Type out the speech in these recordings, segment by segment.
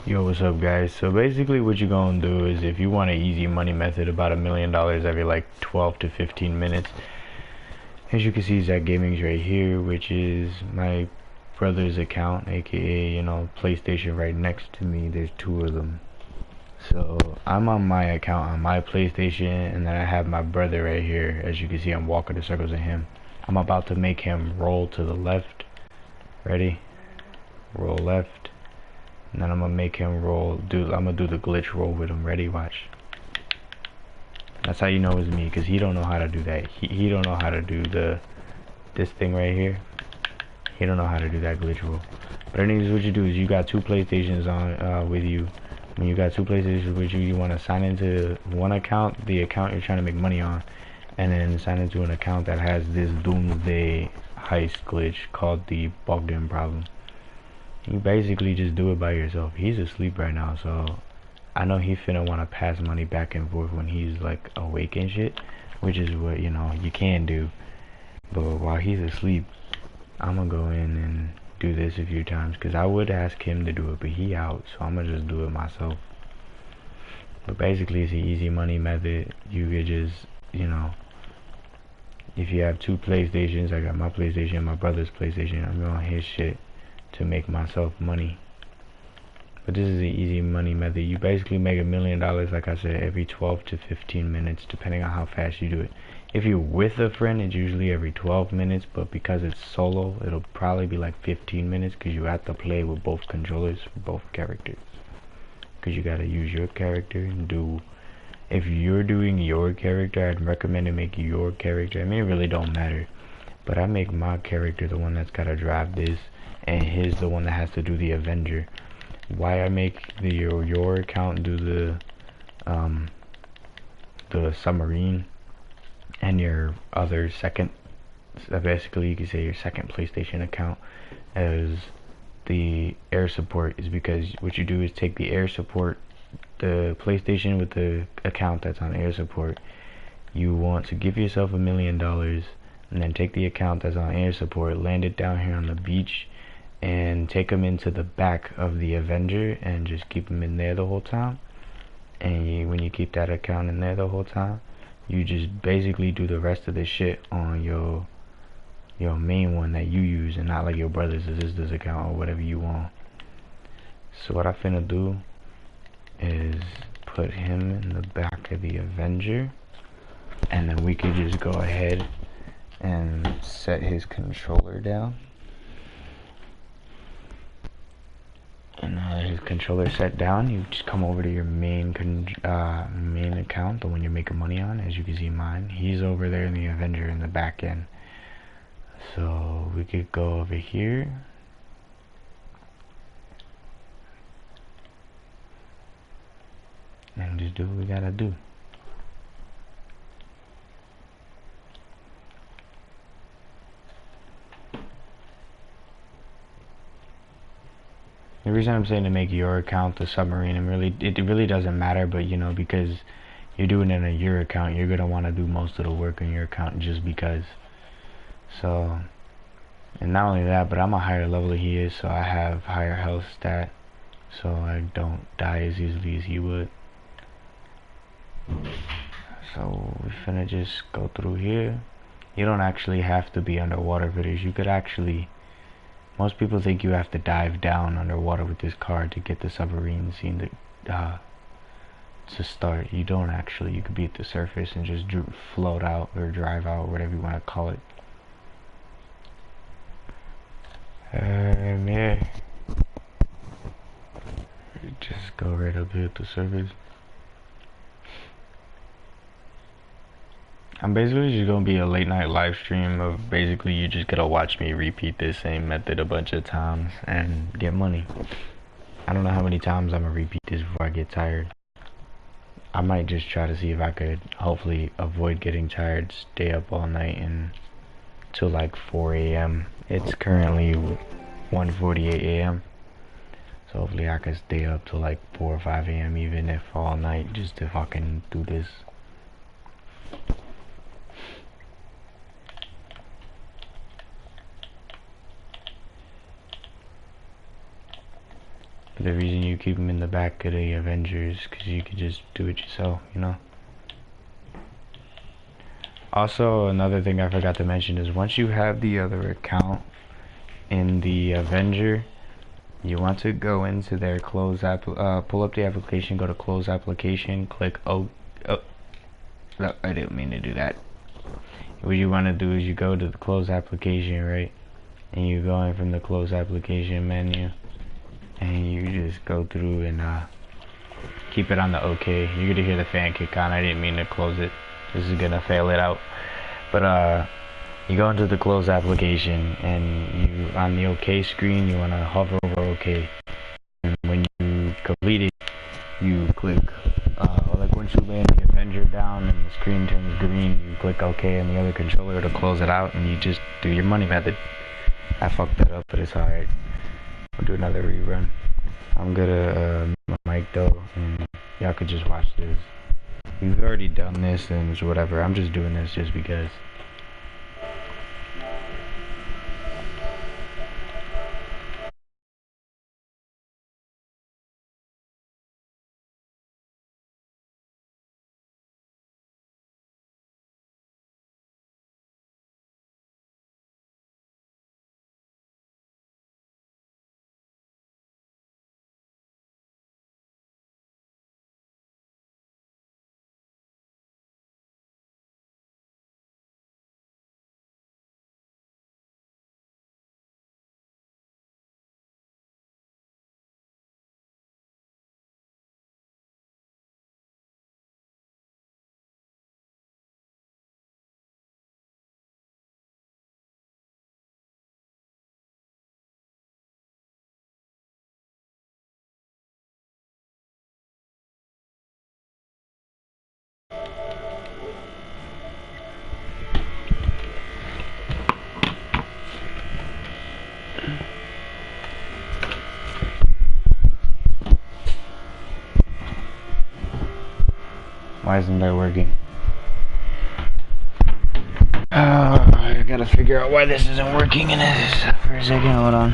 Yo, what's up guys? So basically what you're gonna do is, if you want an easy money method, about $1 million every like 12 to 15 minutes, as you can see, Zach Gaming's right here, which is my brother's account, aka, you know, PlayStation right next to me. There's two of them. So I'm on my account on my PlayStation, and then I have my brother right here. As you can see, I'm walking the circles of him. I'm about to make him roll to the left. Ready? Roll left. And then I'm gonna make him roll. I'm gonna do the glitch roll with him. Ready? Watch. That's how you know it's me, cause he don't know how to do that. He don't know how to do this thing right here. He don't know how to do that glitch roll. But anyways, what you do is, you got two PlayStations on with you. When you got two PlayStations with you, you want to sign into one account, the account you're trying to make money on, and then sign into an account that has this doomsday heist glitch called the bugged in problem. You basically just do it by yourself. He's asleep right now, so I know he finna want to pass money back and forth when he's like awake and shit, which is what, you know, you can do. But while he's asleep, I'm gonna go in and do this a few times, because I would ask him to do it, but he out, so I'm gonna just do it myself. But basically it's an easy money method. You could just, you know, if you have two PlayStations, I got my PlayStation, my brother's PlayStation, I'm on his shit to make myself money. But this is an easy money method. You basically make $1 million, like I said, every 12 to 15 minutes, depending on how fast you do it. If you're with a friend, it's usually every 12 minutes, but because it's solo, it'll probably be like 15 minutes, because you have to play with both controllers for both characters. Because you gotta use your character and do. If you're doing your character, I'd recommend to make your character. I mean, it really don't matter, but I make my character the one that's gotta drive this, and his the one that has to do the Avenger. Why I make your account do the submarine, and your other second, basically you can say your second PlayStation account as the air support, is because what you do is take the air support, the PlayStation with the account that's on air support. You want to give yourself $1 million, and then take the account that's on air support, land it down here on the beach, and take them into the back of the Avenger, and just keep them in there the whole time. And when you keep that account in there the whole time, you just basically do the rest of the shit on your main one that you use, and not like your brother's sister's account or whatever you want. So what I finna do is put him in the back of the Avenger, and then we could just go ahead and set his controller down. And his controller set down, you just come over to your main account, the one you're making money on. As you can see, mine, he's over there in the Avenger in the back end. So we could go over here, and just do what we gotta do. The reason I'm saying to make your account the submarine, and it really doesn't matter, but you know, because you're doing it on your account, you're gonna want to do most of the work on your account just because. So, and not only that, but I'm a higher level than he is, so I have higher health stat, so I don't die as easily as he would. So we finna just go through here. You don't actually have to be underwater for this. You could actually, most people think you have to dive down underwater with this car to get the submarine scene to start. You don't actually. You could be at the surface and just float out or drive out, whatever you want to call it. And yeah, just go right up here at the surface. I'm basically just gonna be a late night live stream of basically you just gotta watch me repeat this same method a bunch of times and get money. I don't know how many times I'm gonna repeat this before I get tired. I might just try to see if I could hopefully avoid getting tired, stay up all night and till like 4 a.m. It's currently 1:48 a.m. So hopefully I can stay up till like 4 or 5 a.m. even if all night, just to fucking do this. But the reason you keep them in the back of the Avengers, because you could just do it yourself, you know. Also, another thing I forgot to mention is once you have the other account in the Avenger, you want to go into their close app, pull up the application, go to close application, click no, I didn't mean to do that. What you want to do is you go to the close application, right? And you go in from the close application menu, and you just go through and keep it on the OK. You're gonna hear the fan kick on. I didn't mean to close it. This is gonna fail it out. But you go into the close application, and you on the OK screen, you wanna hover over OK. And when you complete it, you click like once you lay the Avenger down and the screen turns green, you click OK on the other controller to close it out, and you just do your money method. I fucked that up, but it's alright. We'll do another rerun. I'm gonna my mic though, and y'all could just watch this. We've already done this and it's whatever. I'm just doing this just because. Why isn't that working? I gotta figure out why this isn't working in this for a second. Hold on.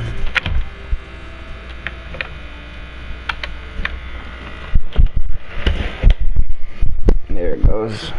There it goes.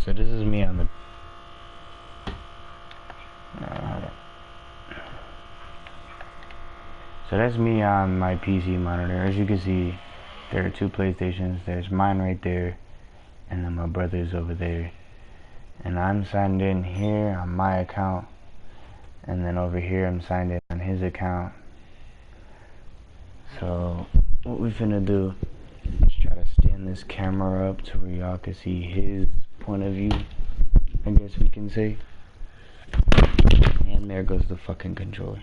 So this is me on the so that's me on my PC monitor. As you can see, there are two PlayStations. There's mine right there, and then my brother's over there. And I'm signed in here on my account, and then over here I'm signed in on his account. So what we finna do is try to stand this camera up to where y'all can see his point of view, I guess we can say. And there goes the fucking controller.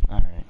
Alright.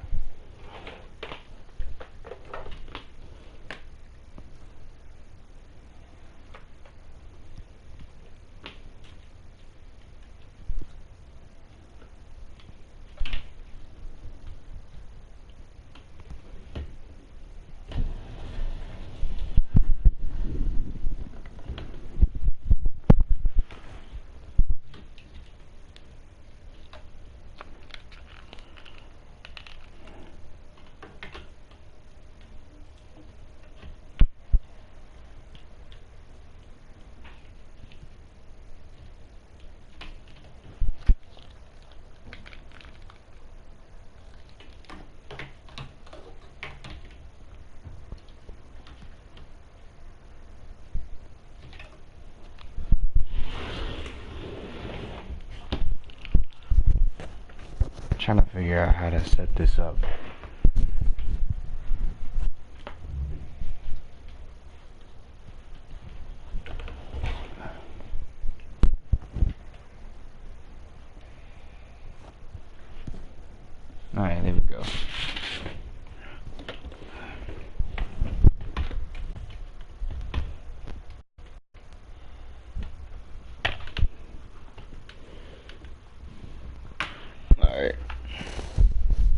trying to figure out how to set this up. Alright, there we go. Alright.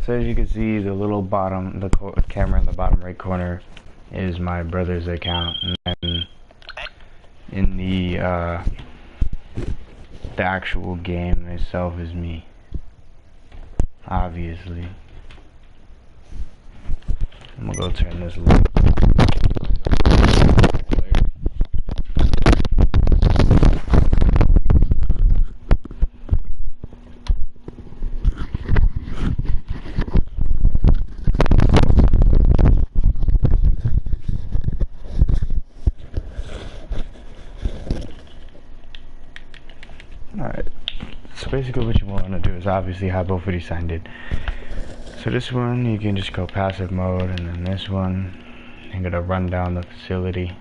So as you can see, the little bottom, the camera in the bottom right corner is my brother's account, and then in the actual game itself is me. Obviously. I'm gonna go turn this low. Alright, so basically what you want to do is obviously have both of these signed in. So this one, you can just go passive mode, and then this one, you're gonna run down the facility.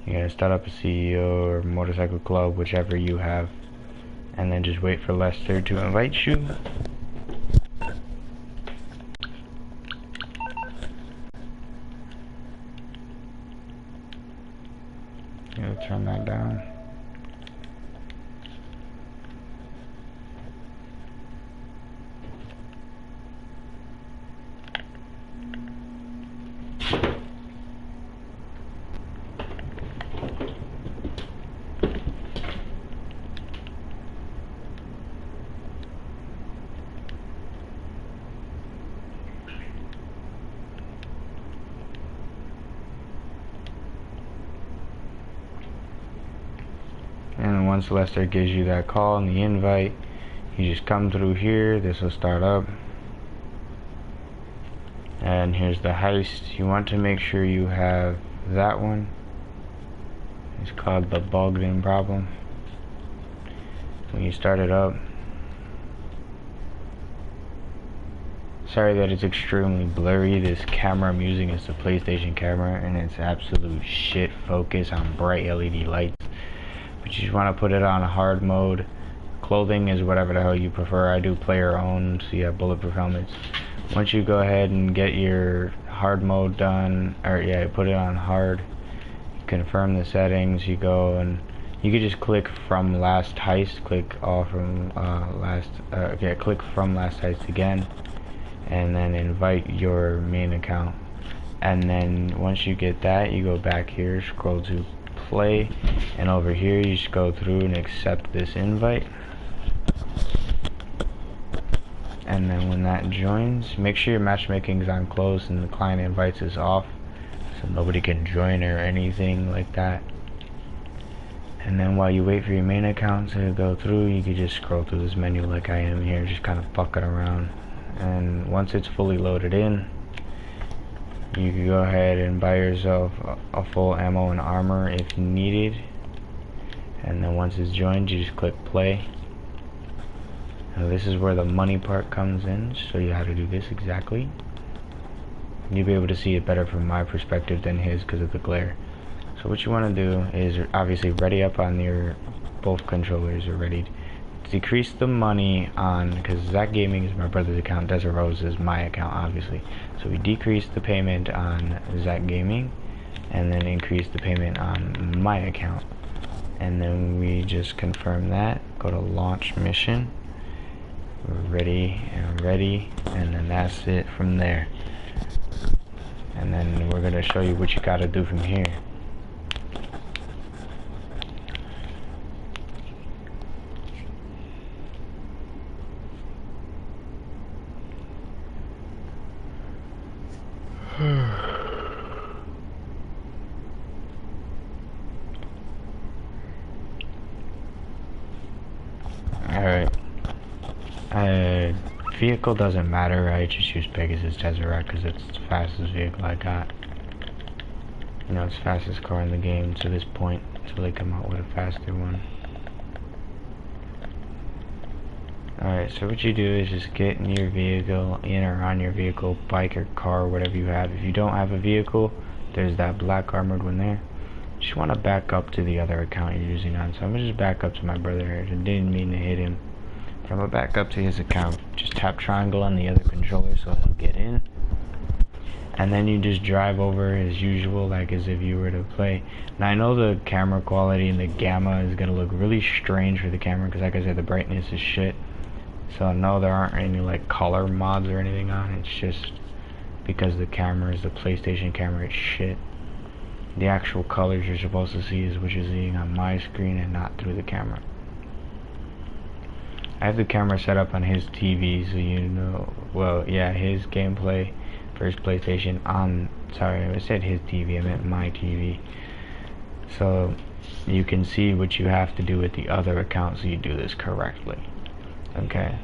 You're gonna start up a CEO or motorcycle club, whichever you have, and then just wait for Lester to invite you. Turn that down. And once Lester gives you that call and the invite, you just come through here. This will start up. And here's the heist. You want to make sure you have that one. It's called the bugged in problem. When you start it up, sorry that it's extremely blurry. This camera I'm using is the PlayStation camera, and it's absolute shit focus on bright LED lights. But you just want to put it on hard mode. Clothing is whatever the hell you prefer. I do player owned, so you have bulletproof helmets. Once you go ahead and get your hard mode done, or yeah, put it on hard, you confirm the settings, you go and you can just click from last heist, click all from click from last heist again, and then invite your main account. And then once you get that, you go back here, scroll to play, and over here you just go through and accept this invite. And then when that joins, make sure your matchmaking is on close and the client invites is off, so nobody can join or anything like that. And then while you wait for your main account to go through, you can just scroll through this menu like I am here, just kind of fucking around. And once it's fully loaded in, you can go ahead and buy yourself a full ammo and armor if needed. And then once it's joined, you just click play. Now this is where the money part comes in. Show you how to do this exactly. You'll be able to see it better from my perspective than his because of the glare. So what you want to do is obviously ready up on your both controllers are ready. Decrease the money on, because Zach Gaming is my brother's account, Desert Rose is my account obviously. So we decrease the payment on Zach Gaming and then increase the payment on my account. And then we just confirm that, go to launch mission, ready, and then that's it from there. And then we're going to show you what you got to do from here. Alright. Vehicle doesn't matter. I just use Pegasus Deseret because it's the fastest vehicle I got. You know, it's the fastest car in the game to this point. until they come out with a faster one. Alright, so what you do is just get in your vehicle, in or on your vehicle, bike or car, whatever you have. If you don't have a vehicle, there's that black armored one there. You just want to back up to the other account you're using on. So I'm going to just back up to my brother here. I didn't mean to hit him. But I'm going to back up to his account. Just tap triangle on the other controller so he'll get in. And then you just drive over as usual, like as if you were to play. Now I know the camera quality and the gamma is going to look really strange for the camera, because like I said, the brightness is shit. So no, there aren't any like color mods or anything on it. It's just because the camera is the PlayStation camera, it's shit. The actual colors you're supposed to see is what you're seeing on my screen and not through the camera. I have the camera set up on his TV, so you know, well, yeah, his gameplay for his PlayStation on, sorry, I said his TV, I meant my TV. So you can see what you have to do with the other account so you do this correctly. Okay,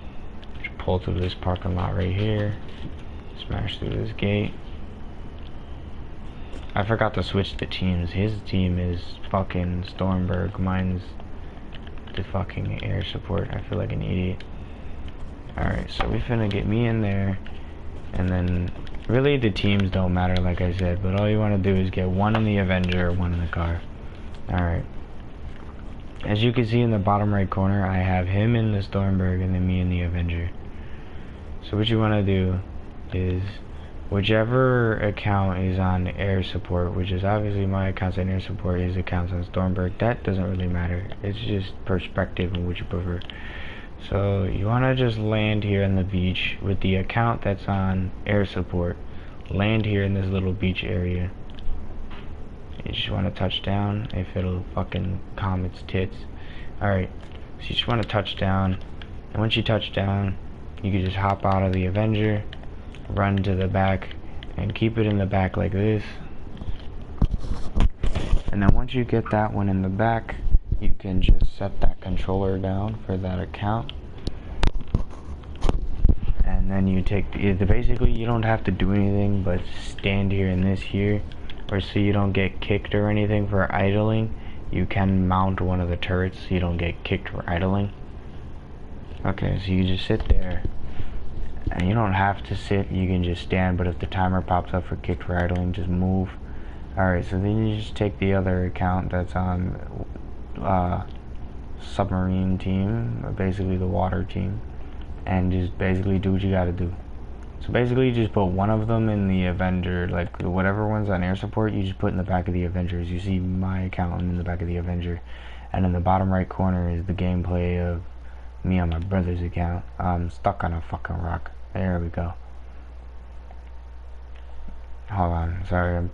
just pull through this parking lot right here, smash through this gate. I forgot to switch the teams. His team is fucking Stormberg, mine's the fucking air support. I feel like an idiot. Alright, so we finna get me in there, and then really the teams don't matter like I said, but all you want to do is get one in the Avenger or one in the car. Alright. As you can see in the bottom right corner, I have him in the Stormberg and then me in the Avenger. So what you want to do is, whichever account is on air support, which is obviously my account's on air support, his account's on Stormberg, that doesn't really matter. It's just perspective and what you prefer. So you want to just land here on the beach with the account that's on air support. Land here in this little beach area. You just want to touch down, if it'll fucking calm its tits. Alright, so you just want to touch down, and once you touch down, you can just hop out of the Avenger, run to the back, and keep it in the back like this. And then once you get that one in the back, you can just set that controller down for that account. And then you take, basically you don't have to do anything but stand here in this here, or so you don't get kicked or anything for idling. You can mount one of the turrets so you don't get kicked for idling. Okay, so you just sit there, and you don't have to sit, you can just stand, but if the timer pops up for kicked for idling, just move. Alright, so then you just take the other account that's on submarine team, or basically the water team, and just basically do what you gotta do. So basically you just put one of them in the Avenger, like whatever one's on air support, you just put in the back of the Avengers. You see my account in the back of the Avenger, and in the bottom right corner is the gameplay of me on my brother's account. I'm stuck on a fucking rock. There we go. Hold on, sorry, I'm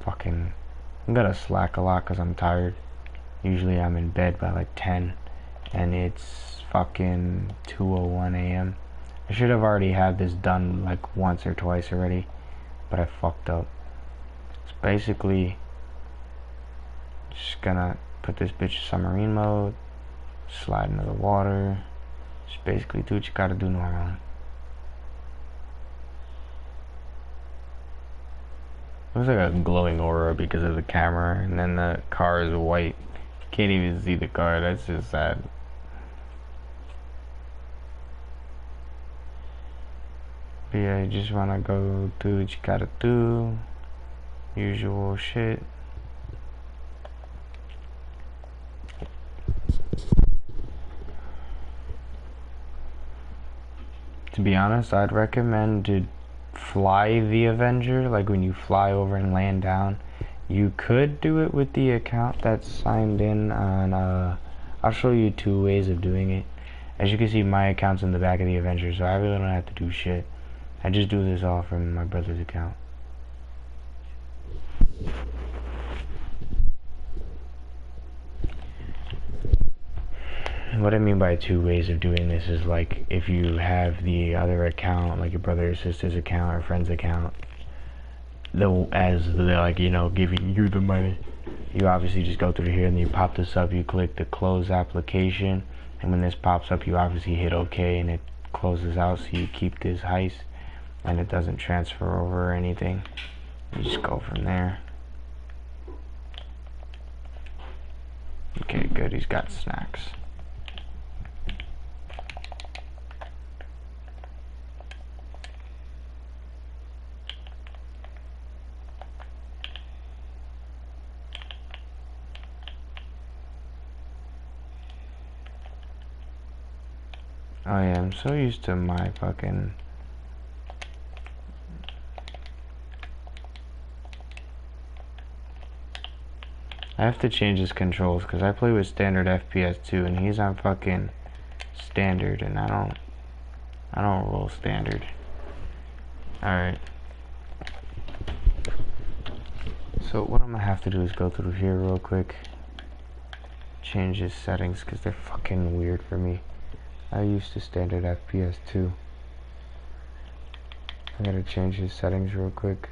gonna slack a lot because I'm tired. Usually I'm in bed by like 10, and it's fucking 2:01 a.m. I should have already had this done like once or twice already, but I fucked up. So basically, just gonna put this bitch in submarine mode, slide into the water, just basically do what you gotta do normally. Looks like a glowing aura because of the camera, and then the car is white. Can't even see the car, that's just sad. But yeah, you just wanna go do what you gotta do. Usual shit. To be honest, I'd recommend to fly the Avenger, like when you fly over and land down. You could do it with the account that's signed in on, I'll show you two ways of doing it. As you can see, my account's in the back of the Avenger, so I really don't have to do shit. I just do this all from my brother's account. What I mean by two ways of doing this is, like, if you have the other account, like your brother or sister's account or friend's account, as they're like, you know, giving you the money, you obviously just go through here and you pop this up, you click the close application, and when this pops up you obviously hit OK and it closes out, so you keep this heist and it doesn't transfer over or anything. You just go from there. Okay, good, he's got snacks. Oh yeah, I'm so used to my fucking... I have to change his controls because I play with standard FPS too, and he's on fucking standard, and I don't roll standard. Alright. So what I'm gonna have to do is go through here real quick, change his settings because they're fucking weird for me. I used to standard FPS too. I gotta change his settings real quick.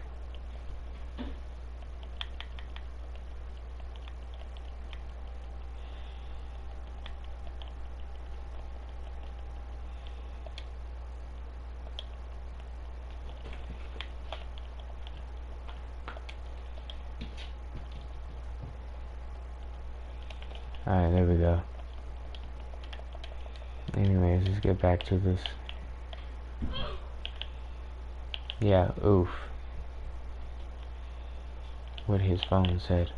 Alright, there we go. Anyways, let's get back to this. Yeah, oof. What his phone said.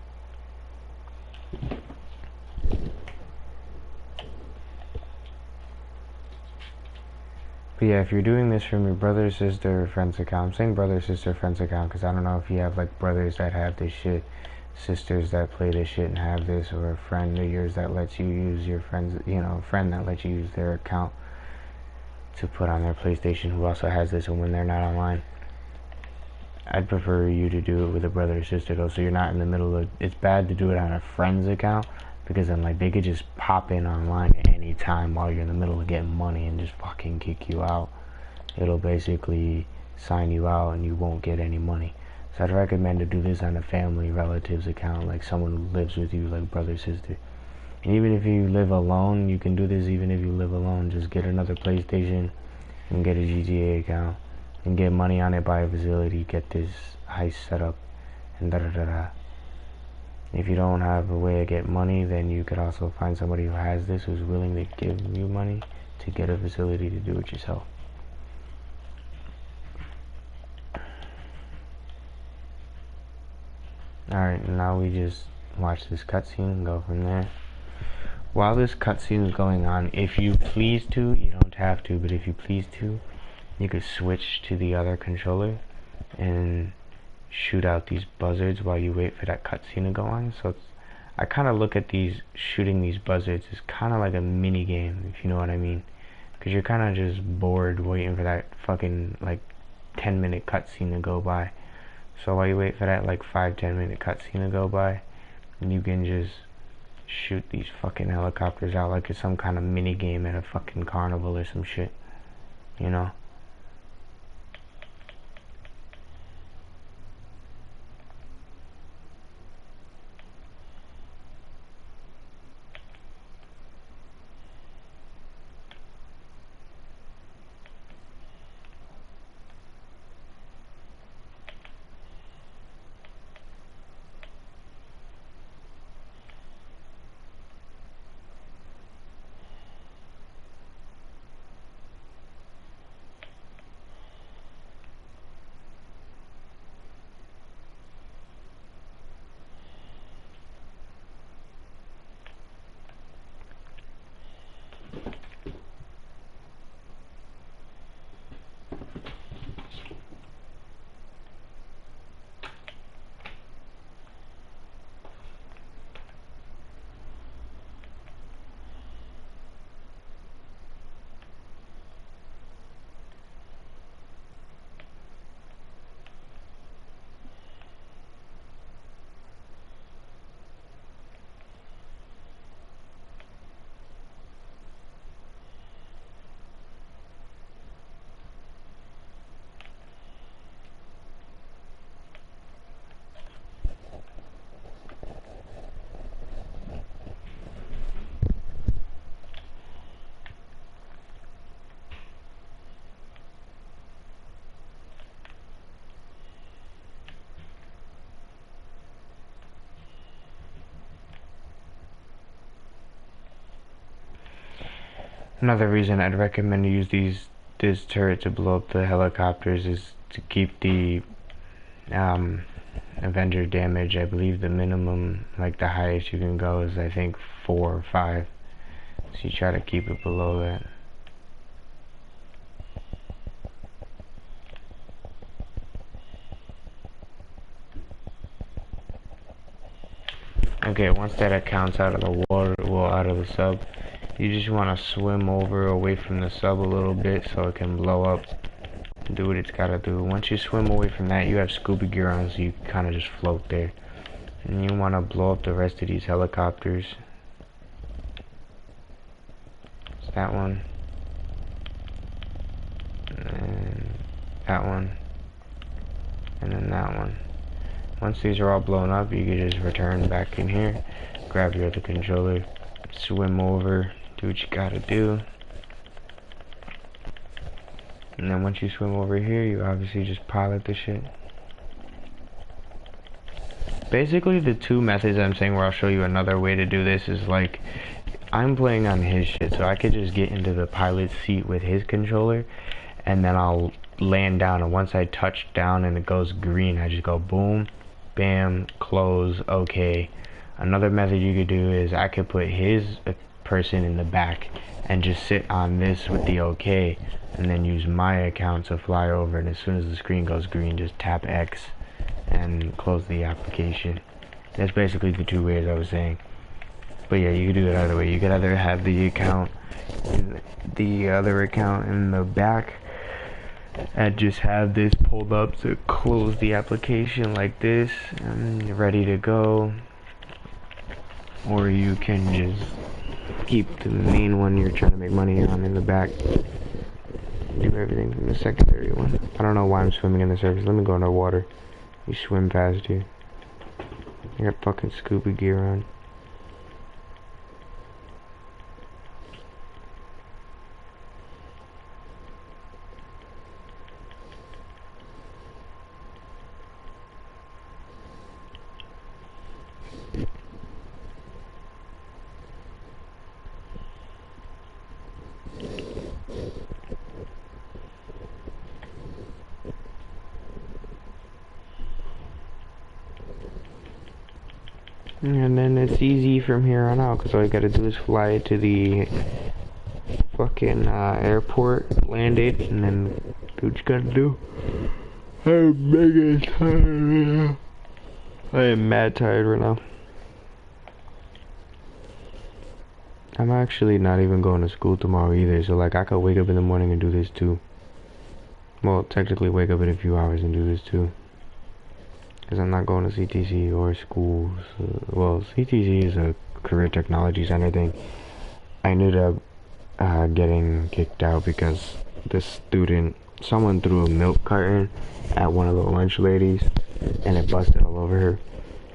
But yeah, if you're doing this from your brother, sister, or friend's account, I'm saying brother, sister, friend's account because I don't know if you have like brothers that have this shit, sisters that play this shit and have this, or a friend of yours that lets you use your friend's, you know, a friend that lets you use their account to put on their PlayStation who also has this, and when they're not online. I'd prefer you to do it with a brother or sister though, so you're not in the middle of... It's bad to do it on a friend's account because then like they could just pop in online at any time while you're in the middle of getting money and just fucking kick you out. It'll basically sign you out and you won't get any money. So I'd recommend to do this on a family relatives account, like someone who lives with you, like brother, sister. And even if you live alone, you can do this even if you live alone. Just get another PlayStation and get a GTA account and get money on it, buy a facility, get this heist set up, and da-da-da-da. If you don't have a way to get money, then you could also find somebody who has this, who's willing to give you money to get a facility to do it yourself. Alright, now we just watch this cutscene and go from there. While this cutscene is going on, if you please to, you don't have to, but if you please to, you could switch to the other controller and shoot out these buzzards while you wait for that cutscene to go on. So I kind of look at these, shooting these buzzards as kind of like a mini game, if you know what I mean, because you're kind of just bored waiting for that fucking like 10-minute cutscene to go by. So while you wait for that like 5-10 minute cutscene to go by, you can just shoot these fucking helicopters out like it's some kind of mini game at a fucking carnival or some shit, you know. Another reason I'd recommend to use this turret to blow up the helicopters is to keep the Avenger damage. I believe the minimum, like the highest you can go is I think 4 or 5. So you try to keep it below that. Okay, once that account's out of the water, well, out of the sub, you just want to swim over away from the sub a little bit so it can blow up and do what it's got to do. Once you swim away from that, you have scuba gear on, so you kind of just float there. And you want to blow up the rest of these helicopters. It's that one. And that one. And then that one. Once these are all blown up, you can just return back in here, grab your other controller, swim over, do what you gotta do. And then once you swim over here, you obviously just pilot the shit. Basically, the two methods I'm saying where I'll show you another way to do this is like, I'm playing on his shit, so I could just get into the pilot seat with his controller, and then I'll land down, and once I touch down and it goes green, I just go boom, bam, close, okay. Another method you could do is I could put his person in the back and just sit on this with the okay, and then use my account to fly over, and as soon as the screen goes green, just tap X and close the application. That's basically the two ways I was saying. But yeah, you could do it either way. You could either have the account, the other account in the back, and just have this pulled up to close the application like this and ready to go, or you can just keep the main one you're trying to make money on in the back, do everything from the secondary one. I don't know why I'm swimming in the surface. Let me go underwater. You swim past you. I got fucking scuba gear on. And then it's easy from here on out, because all you gotta do is fly it to the fucking airport, land it, and then do what you gotta do. I'm mega tired right now. I am mad tired right now. I'm actually not even going to school tomorrow either, so like I could wake up in the morning and do this too. Well, technically wake up in a few hours and do this too. Because I'm not going to CTC or schools. Well, CTC is a career technology center thing. I ended up getting kicked out because this student, someone threw a milk carton at one of the lunch ladies and it busted all over her.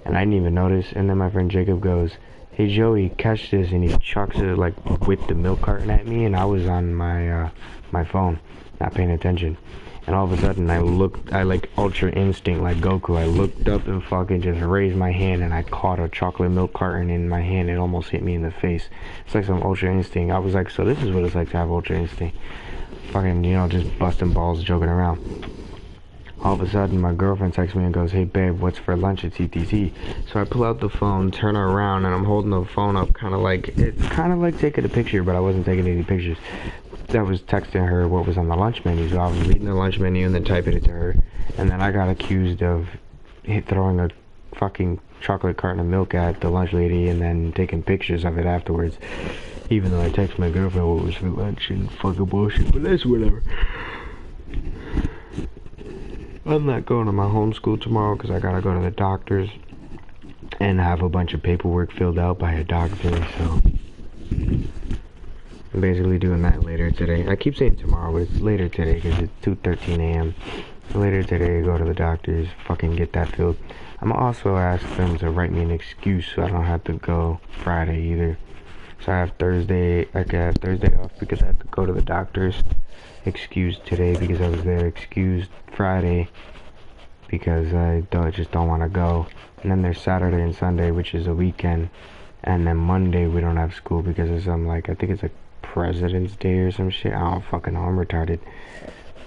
And I didn't even notice. And then my friend Jacob goes, "Hey Joey, catch this," and he chucks it like with the milk carton at me, and I was on my my phone, not paying attention. And all of a sudden I like ultra instinct like Goku, I looked up and fucking just raised my hand and I caught a chocolate milk carton in my hand. It almost hit me in the face. It's like some ultra instinct. I was like, so this is what it's like to have ultra instinct. Fucking, you know, just busting balls, joking around. All of a sudden my girlfriend texts me and goes, "Hey babe, what's for lunch at CTC?" So I pull out the phone, turn around, and I'm holding the phone up kind of like taking a picture, but I wasn't taking any pictures. I was texting her what was on the lunch menu, so I was reading the lunch menu and then typing it to her, and then I got accused of throwing a fucking chocolate carton of milk at the lunch lady and then taking pictures of it afterwards, even though I texted my girlfriend what was for lunch and fucking bullshit, but that's whatever. I'm not going to my homeschool tomorrow because I gotta go to the doctor's and have a bunch of paperwork filled out by a doctor, so I'm basically doing that later today. I keep saying tomorrow, but it's later today because it's 2:13 a.m. Later today, go to the doctor's, fucking get that filled. I'm also ask them to write me an excuse so I don't have to go Friday either. So I have Thursday, I can have Thursday off because I have to go to the doctor's. Excused today because I was there. Excused Friday because I just don't want to go. And then there's Saturday and Sunday, which is a weekend. And then Monday we don't have school because of some, like, I think it's a President's Day or some shit. I don't fucking know. I'm retarded.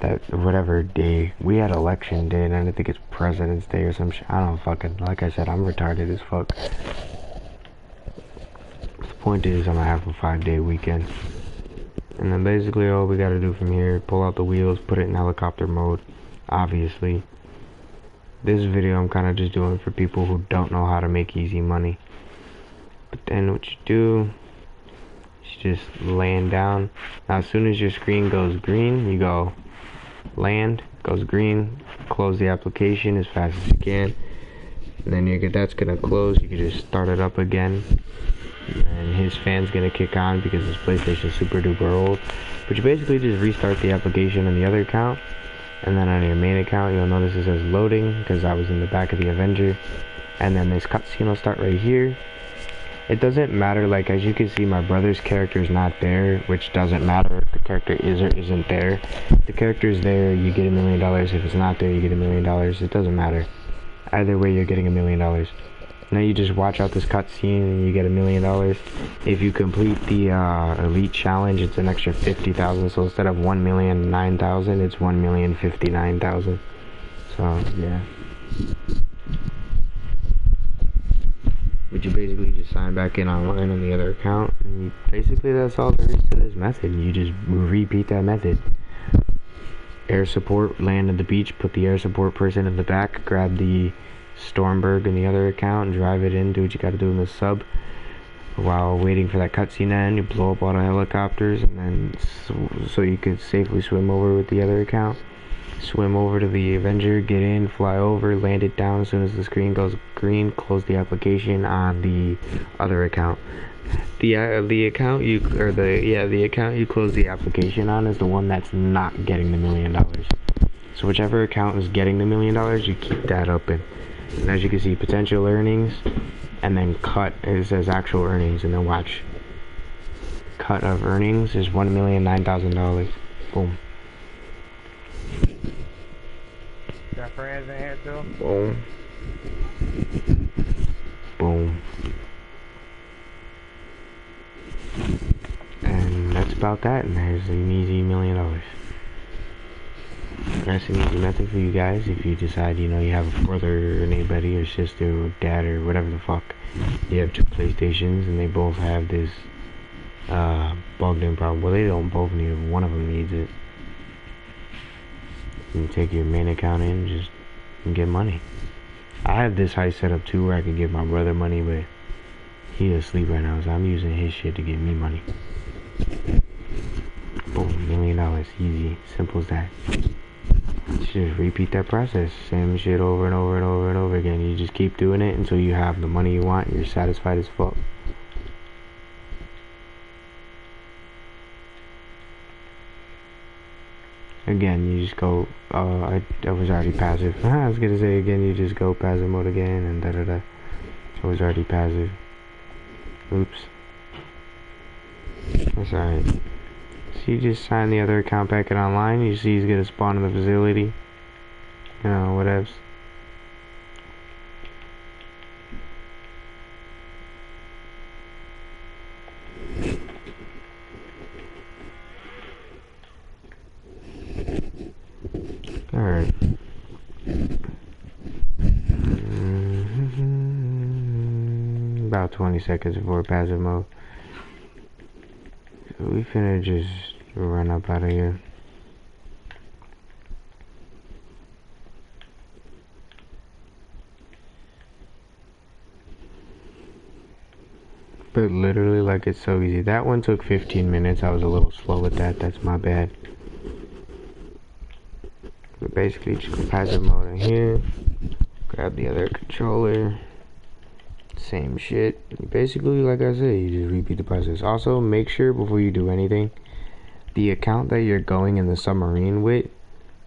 That whatever day we had election day, and I think it's President's Day or some shit. I don't fucking, like I said, I'm retarded as fuck. The point is, I'm gonna have a 5-day weekend, and then basically all we gotta do from here, pull out the wheels, put it in helicopter mode. Obviously, this video I'm kind of just doing for people who don't know how to make easy money. But then what you do, you just land down. Now as soon as your screen goes green, you go land, goes green, close the application as fast as you can, and then that's gonna close. You can just start it up again, and his fan's gonna kick on because this PlayStation's super duper old. But you basically just restart the application on the other account, and then on your main account you'll notice it says loading because I was in the back of the Avenger, and then this cutscene will start right here. It doesn't matter, like as you can see my brother's character is not there, which doesn't matter if the character is or isn't there. If the character is there, you get $1 million. If it's not there, you get $1 million. It doesn't matter. Either way, you're getting $1 million. Now you just watch out this cutscene and you get $1 million. If you complete the elite challenge, it's an extra 50,000. So instead of 1,009,000, it's 1,059,000. So yeah. But you basically just sign back in online on the other account, and basically that's all there is to this method. You just repeat that method. Air support, land at the beach, put the air support person in the back, grab the Stormberg in the other account and drive it in, do what you gotta do in the sub. While waiting for that cutscene to end, you blow up all the helicopters, and then so you could safely swim over with the other account. Swim over to the Avenger, get in, fly over, land it down as soon as the screen goes green, close the application on the other account. The account you close the application on is the one that's not getting the $1 million. So whichever account is getting the $1 million, you keep that open. And as you can see, potential earnings, and then cut, it says actual earnings, and then watch. Cut of earnings is $1,009,000. Boom. Got friends in here too? Boom. Boom. And that's about that, and there's an easy $1 million. That's an easy method for you guys if you decide, you know, you have a brother or anybody or sister or dad or whatever the fuck. You have 2 PlayStations and they both have this bugged in problem. Well, they don't both need it, one of them needs it. You take your main account in just and get money. I have this heist set up too where I could give my brother money, but he asleep right now, so I'm using his shit to get me money. Boom, $1 million, easy, simple as that. Just repeat that process, same shit over and over and over and over again. You just keep doing it until you have the money you want and you're satisfied as fuck. Again, you just go, I was already passive. I was gonna say again, you just go passive mode again and da-da-da. I was already passive. Oops. That's alright. So you just sign the other account back in online, you see he's gonna spawn in the facility. You know, whatevs. Alright. About 20 seconds before passive mode. So we finna just run up out of here. But literally, like, it's so easy. That one took 15 minutes. I was a little slow with that. That's my bad. But basically, just go passive mode in here. Grab the other controller. Same shit. Basically, like I said, you just repeat the process. Also, make sure before you do anything, the account that you're going in the submarine with,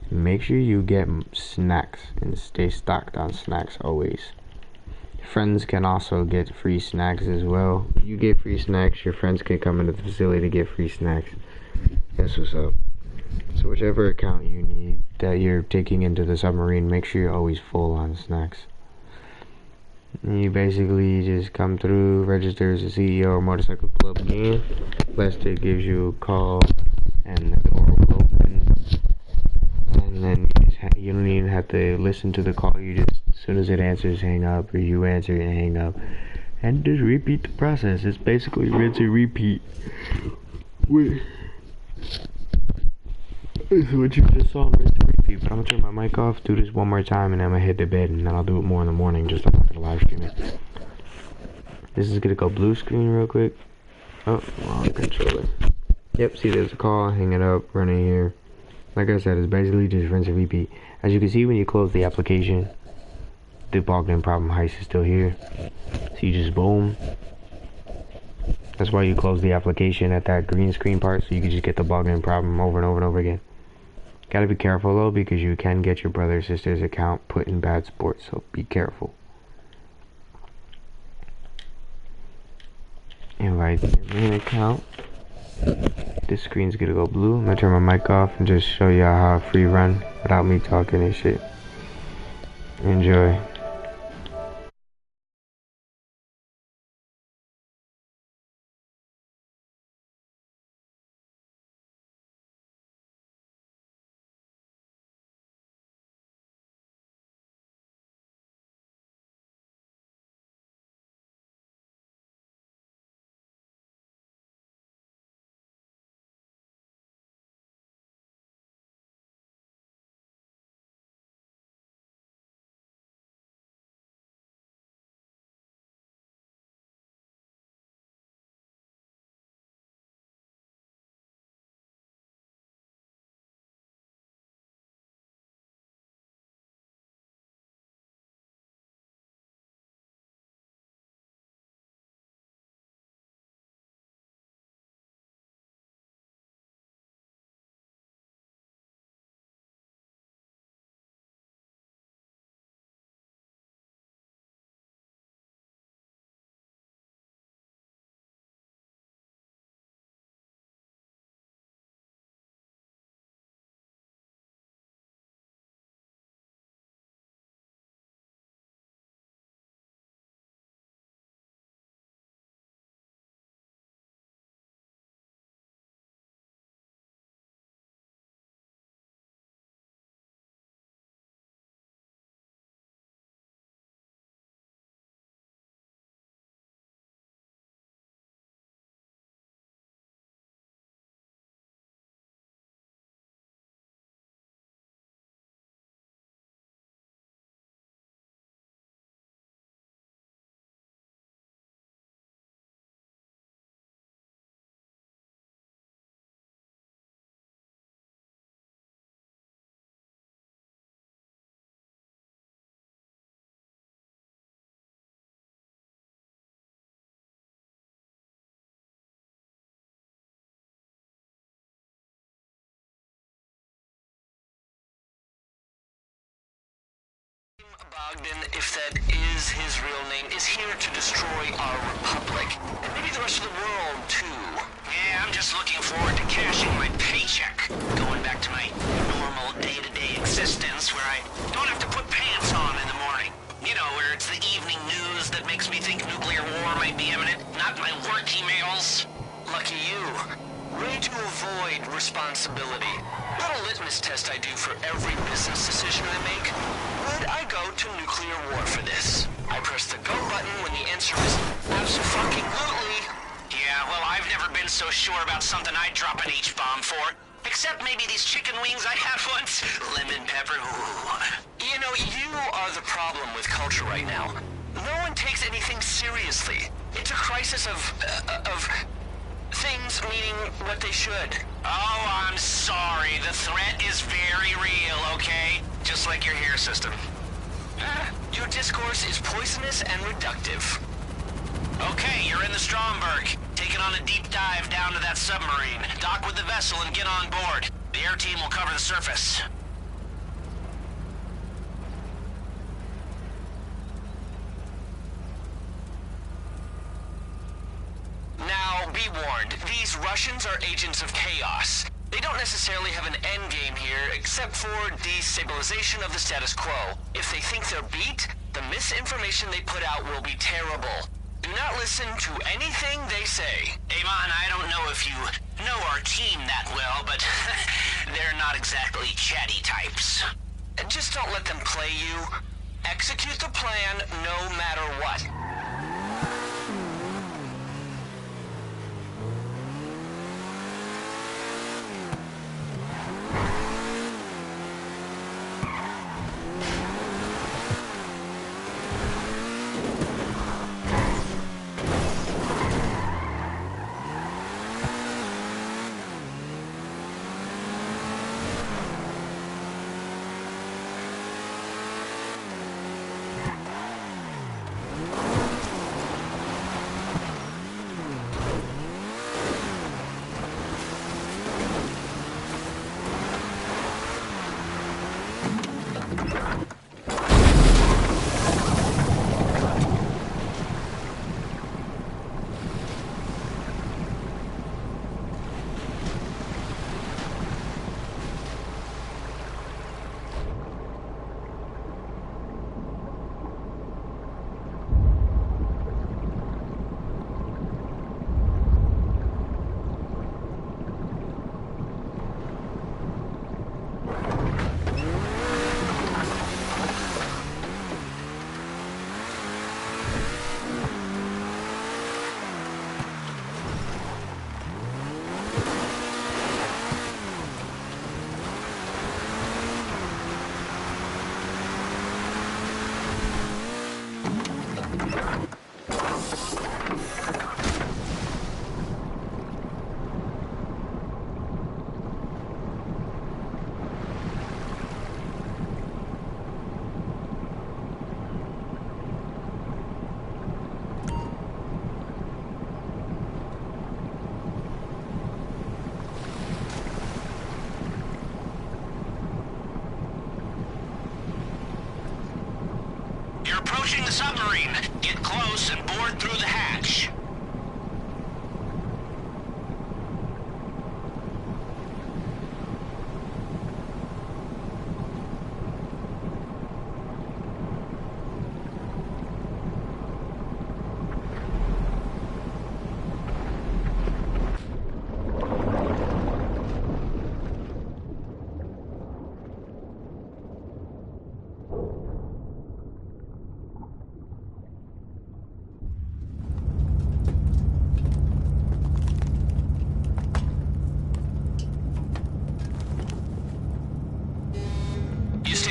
make sure you get snacks and stay stocked on snacks always. Friends can also get free snacks as well. You get free snacks, your friends can come into the facility to get free snacks. That's what's up. So whichever account you need that you're taking into the submarine, make sure you're always full on snacks. And you basically just come through, register as a CEO of Motorcycle Club again. Lester gives you a call, and the door will open. And then you don't even have to listen to the call. You just, as soon as it answers, hang up, or you answer and hang up, and just repeat the process. It's basically rinse and repeat. Wait. This is what you just saw, rinse and repeat. But I'm gonna turn my mic off, do this one more time, and then I'm gonna hit the bed, and then I'll do it more in the morning. Just I'm not gonna live stream it. This is gonna go blue screen real quick. Oh, wrong controller. Yep, see there's a call, hang it up, run it here. Like I said, it's basically just rinse and repeat. As you can see when you close the application, the Bogdan problem heist is still here. So you just boom. That's why you close the application at that green screen part, so you can just get the Bogdan problem over and over and over again. Gotta be careful though, because you can get your brother or sister's account put in bad sports, so be careful. Invite your main account. This screen's gonna go blue. I'm gonna turn my mic off and just show y'all how a free run without me talking and shit. Enjoy. Bogdan, if that is his real name, is here to destroy our republic. And maybe the rest of the world, too. Yeah, I'm just looking forward to cashing my paycheck. Going back to my normal day-to-day existence where I don't have to put pants on in the morning. You know, where it's the evening news that makes me think nuclear war might be imminent, not my work emails. Lucky you. Way to avoid responsibility. Not a litmus test I do for every business decision I make. Would I go to nuclear war for this? I press the go button when the answer is abso-fucking-lutely. Yeah, well, I've never been so sure about something I'd drop an H-bomb for. Except maybe these chicken wings I had once. Lemon pepper, ooh. You know, you are the problem with culture right now. No one takes anything seriously. It's a crisis of things meaning what they should. Oh, I'm sorry. The threat is very real, okay? Just like your hair system. Your discourse is poisonous and reductive. Okay, you're in the Stromberg. Taking on a deep dive down to that submarine. Dock with the vessel and get on board. The air team will cover the surface. Now, be warned, these Russians are agents of chaos. They don't necessarily have an endgame here, except for destabilization of the status quo. If they think they're beat, The misinformation they put out will be terrible. Do not listen to anything they say. Amon, I don't know if you know our team that well, but they're not exactly chatty types. Just don't let them play you. Execute the plan no matter what. You're approaching the submarine. Get close and board through the hatch.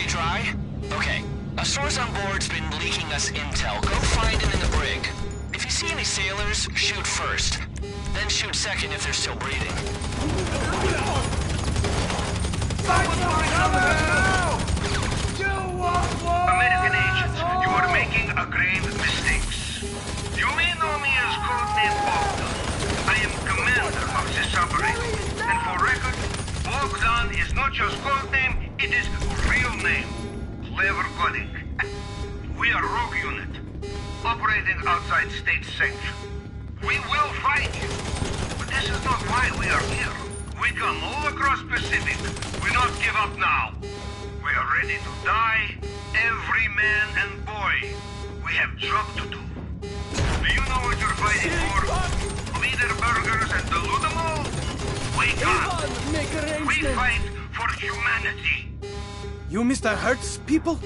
Dry? Okay. A source on board's been leaking us intel. Go find him in the brig. If you see any sailors, shoot first. Then shoot second if they're still breathing. American agents, you are making a grave mistakes. You may know me as codename Bogdan. I am commander of this submarine. And for record, Bogdan is not just codename, it is real name. Clever coding. We are rogue unit, operating outside state sanction. We will fight you, but this is not why we are here. We come all across Pacific. We not give up now. We are ready to die, every man and boy. We have job to do. Do you know what you're fighting for? Leader burgers and the Ludamol? Wake up! We fight for humanity. You Mr. Hertz people?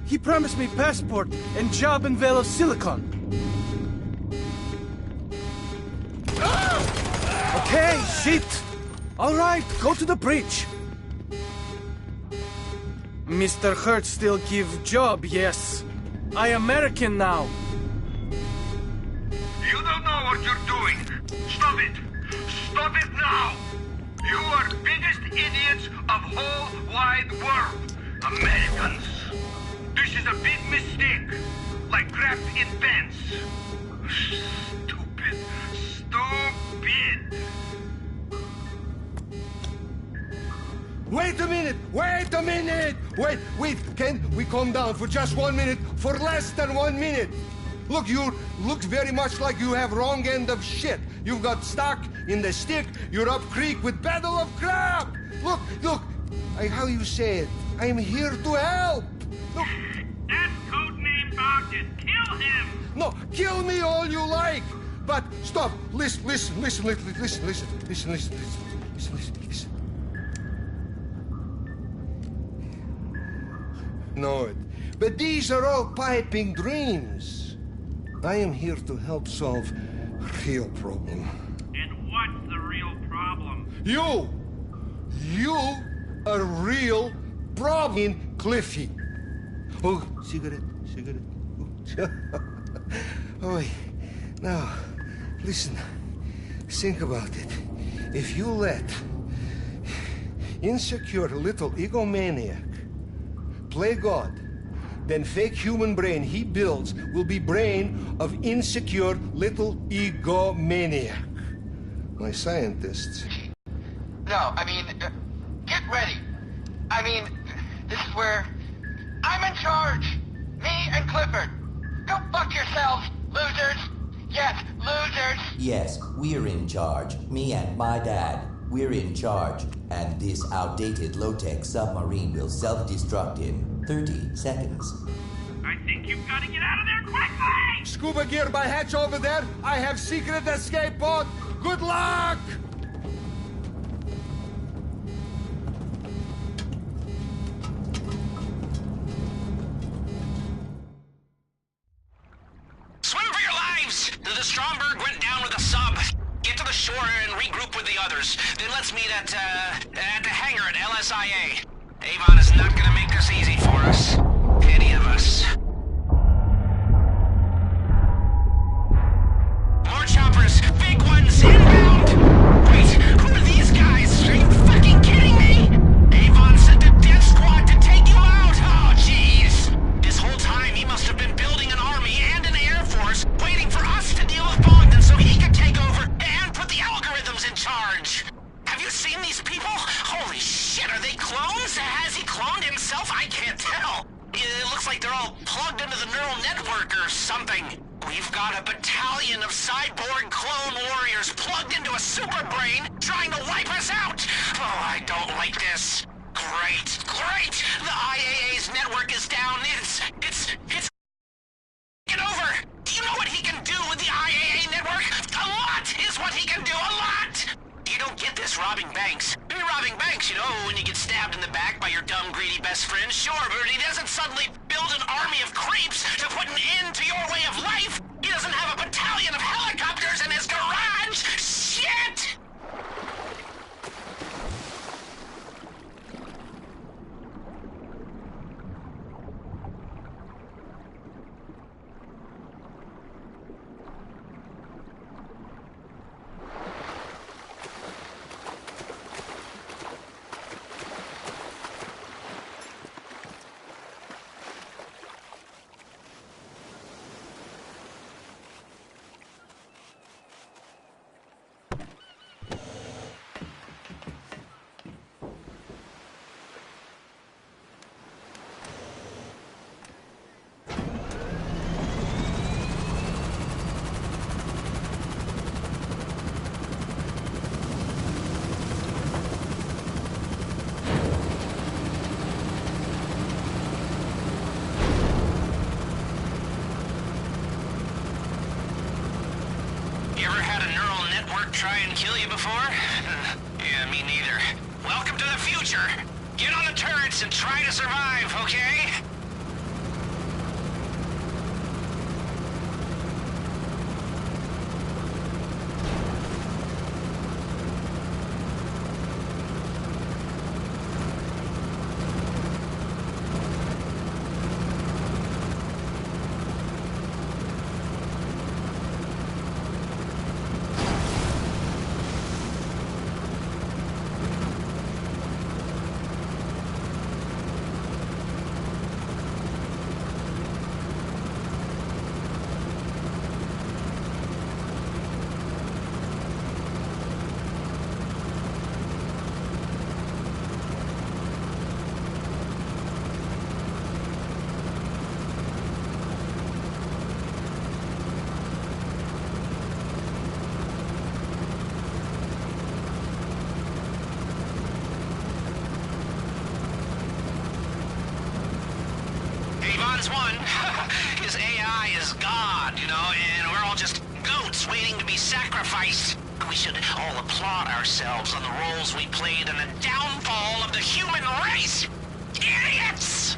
He promised me passport and job in Vale of Silicon. Okay, shit. All right, go to the bridge. Mr. Hertz still give job, yes. I American now. You don't know what you're doing. Stop it. Stop it now. You are biggest idiots of whole wide world. Americans. This is a big mistake. Like graft in pants. Stupid. Stupid. Wait a minute! Wait a minute! Wait, can we calm down for just 1 minute? For less than 1 minute! Look, you look very much like you have wrong end of shit. You've got stuck in the stick, you're up creek with battle of crap! Look, how you say it? I am here to help! Look. That's codename Bogdan. Kill him! No, kill me all you like. But stop. Listen. Know it. But these are all piping dreams. I am here to help solve real problem. And what's the real problem? You a real problem, Cliffy. Oh, cigarette. Oh, now, listen. Think about it. If you let insecure little egomaniac play God, then fake human brain he builds will be brain of insecure little egomaniac. My scientists. No, I mean, get ready. I mean, this is where I'm in charge. Me and Clifford. Go fuck yourselves, losers. Yes, losers. Yes, we're in charge. Me and my dad. We're in charge. And this outdated low-tech submarine will self-destruct in 30 seconds. I think you've got to get out of there quickly! Scuba gear by hatch over there. I have secret escape pod. Good luck! Swim for your lives! The Stromberg went down with a sub. Get to the shore and regroup with the others. Then let's meet at the hangar at LSIA. Avon is not gonna make this easy for us. Any of us. More choppers! Big ones! Inbound! Wait, who are these guys? Are you fucking kidding me? Avon sent a death squad to take you out! Oh, jeez! This whole time he must have been building an army and an air force, waiting for us to deal with Bogdan so he could take over and put the algorithms in charge. Have you seen these people? Holy shit, are they clones? Has he cloned himself? I can't tell. It looks like they're all plugged into the neural network or something. We've got a battalion of cyborg clone warriors plugged into a super brain trying to wipe us out. Oh, I don't like this. Great. The IAA's network is down. It's get over. Do you know what he can do with the IAA network? A lot is what he can do. A lot. You don't get this robbing banks. You're robbing banks, you know, when you get stabbed in the back by your dumb, greedy best friend. Sure, but he doesn't suddenly build an army of creeps to put an end to your way of life. He doesn't have a battalion of helicopters in his garage. Shit! Try and kill you before? Yeah, me neither. Welcome to the future. Get on the turrets and try to survive, okay? one's one. His AI is God, you know, and we're all just goats waiting to be sacrificed. We should all applaud ourselves on the roles we played in the downfall of the human race. Idiots!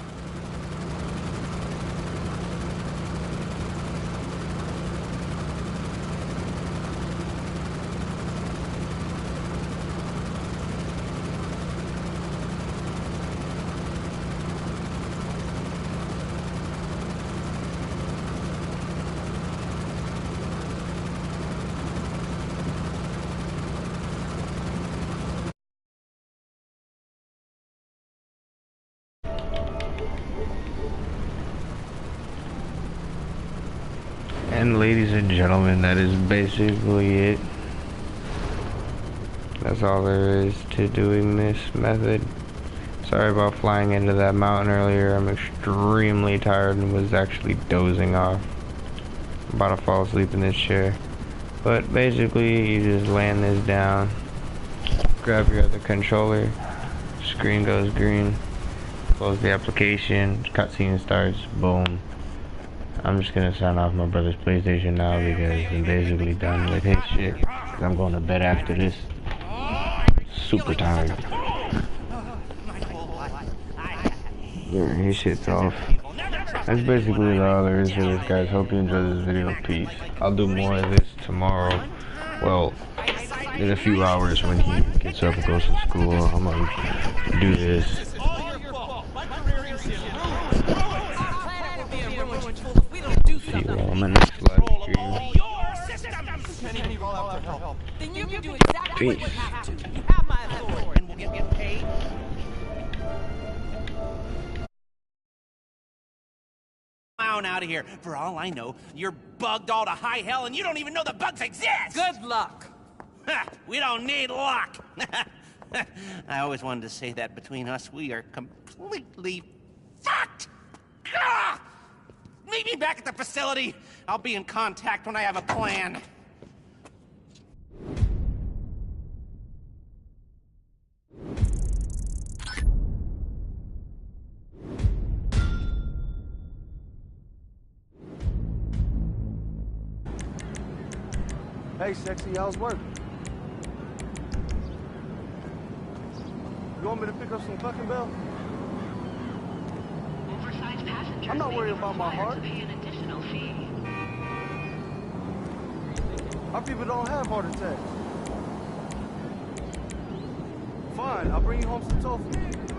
And ladies and gentlemen, that is basically it. That's all there is to doing this method. Sorry about flying into that mountain earlier. I'm extremely tired and was actually dozing off. I'm about to fall asleep in this chair. But basically, you just land this down, grab your other controller, screen goes green, close the application, cutscene starts, boom. I'm just gonna sign off my brother's PlayStation now because I'm basically done with his shit. Cause I'm going to bed after this. Super tired. Yeah, his shit's off. That's basically all there is to this, guys. Hope you enjoyed this video. Peace. I'll do more of this tomorrow. Well, in a few hours when he gets up and goes to school. I'm gonna do this. See you all on my next live stream. Then you can do exactly what you have to. You have my authority. And we'll get paid. Out of here. For all I know, you're bugged all to high hell and you don't even know the bugs exist! Good luck! We don't need luck! I always wanted to say that between us, we are completely fucked! Gah! Meet me back at the facility. I'll be in contact when I have a plan. Hey, sexy, how's work? You want me to pick up some fucking bell? Oversized passengers I'm not worried about my heart. to pay an additional fee. Our people don't have heart attacks. Fine, I'll bring you home some tofu.